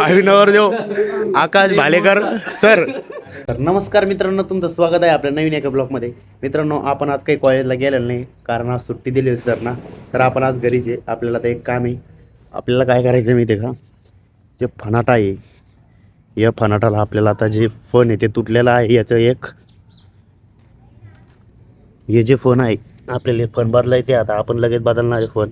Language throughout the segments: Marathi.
भावी नवरदेव आकाश भालेकर सर. तर नमस्कार मित्रांनो, तुमचं स्वागत आहे आपल्या नवीन एका ब्लॉगमध्ये. मित्रांनो, आपण आज काही कॉलेजला गेलेलो नाही कारण आज सुट्टी दिली होती सर ना. तर आपण आज घरीच आहे. आपल्याला तर एक काम आहे. आपल्याला काय करायचं माहिती आहे का, जे फनाटा आहे या फनाटाला आपल्याला आता जे फोन आहे ते तुटलेलं आहे. याचं एक हे जे फोन आहे आपल्याला फोन बदलायचे. आता आपण लगेच बदलणार आहे फोन.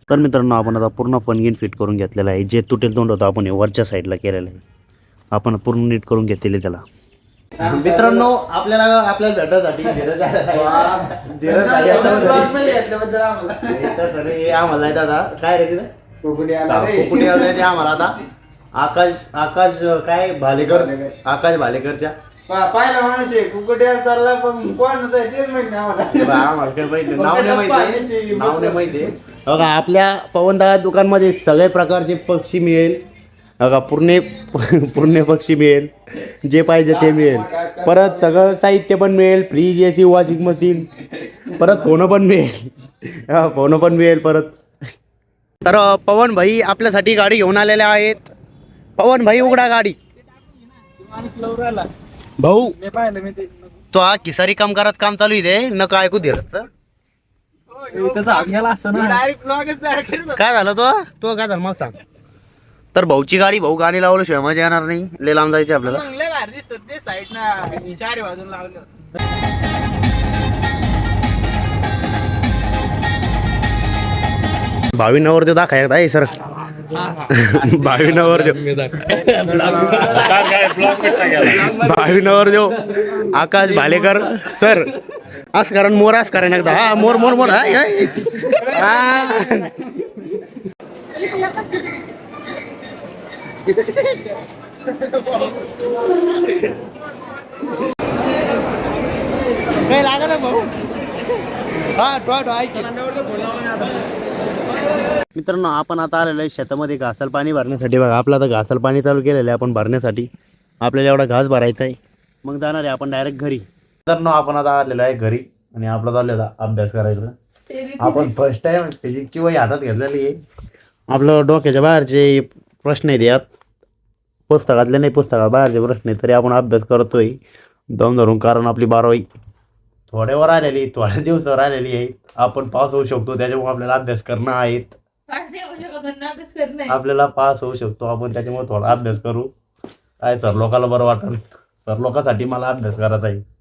तर मित्रांनो, आपण आता पूर्ण फोन घेऊन फिट करून घेतलेला आहे. जे तुटेल तोंड होतं आपण वरच्या साईडला केलेलं आहे. आपण पूर्ण नीट करून घेतलेले त्याला. मित्रांनो, आपल्याला भेटायसाठी आम्हाला दादा काय रे तिथं कुकुटी आम्हाला आता आकाश काय भालेकर, आकाश भालेकरच्या पाहिला माणूस आहे कुकुट्या चालला पण कोणाचं आहे तेच माहिती नाही आम्हाला. आम्हाला काय माहिती, नाव नाही माहिती. बघा, आपल्या पवनदादा दुकानमध्ये सगळे प्रकारचे पक्षी मिळेल. बघा, पूर्ण पक्षी मिळेल, जे पाहिजे ते मिळेल. परत सगळं साहित्य पण मिळेल, फ्रीज, AC, वॉशिंग मशीन, परत फोन पण मिळेल परत. तर पवन भाई आपल्यासाठी गाडी घेऊन आलेले आहेत. पवन भाई उघडा गाडी. भाऊ तो हा किसारी काम करत काम चालू इथे नका ऐकू धीरजचं. काय झालं तो काय झालं मला सांग. तर भाऊची गाडी, भाऊ गाणी लावल्याशिवाय मजा येणार नाही. लय लांब जायचं आपल्याला. भावी नवरदेव दाखवा एकदा सर. भावी नवरदेव आकाश भालेकर सर. असं कारण मोर असं कारण एकदा. हा मोर मोर मोर. काय लागत भाऊ. मित्रांनो, आपण आता आलेलो आहे शेतामध्ये घासाला पाणी भरण्यासाठी. बघा, आपलं आता घासाला पाणी चालू केलेलं आहे आपण भरण्यासाठी. आपल्याला एवढा घास भरायचा आहे, मग जाणार आहे आपण डायरेक्ट घरी. मित्रांनो, आपण आता आलेलो आहे घरी आणि आपला चाललेला अभ्यास करायचा. आपण फर्स्ट टाइम फिजिक्सची वही हातात घेतलेली आहे. आपलं डोक्याच्या बाहेरचे प्रश्न आहेत यात, पुस्तकातले नाही, पुस्तकात बाहेरचे प्रश्न आहेत. तरी आपण अभ्यास करतोय दम धरून, कारण आपली 12वी थोड्यावर आलेली, थोड्या दिवसावर आलेली आहे. आपण पास होऊ शकतो, त्याच्यामुळे आपल्याला अभ्यास करणं आहेत. आपल्याला पास होऊ शकतो आपण, त्याच्यामुळे थोडा अभ्यास करू. काय सर लोकांना बरं वाटेल, सर लोकांसाठी मला अभ्यास करायचा आहे.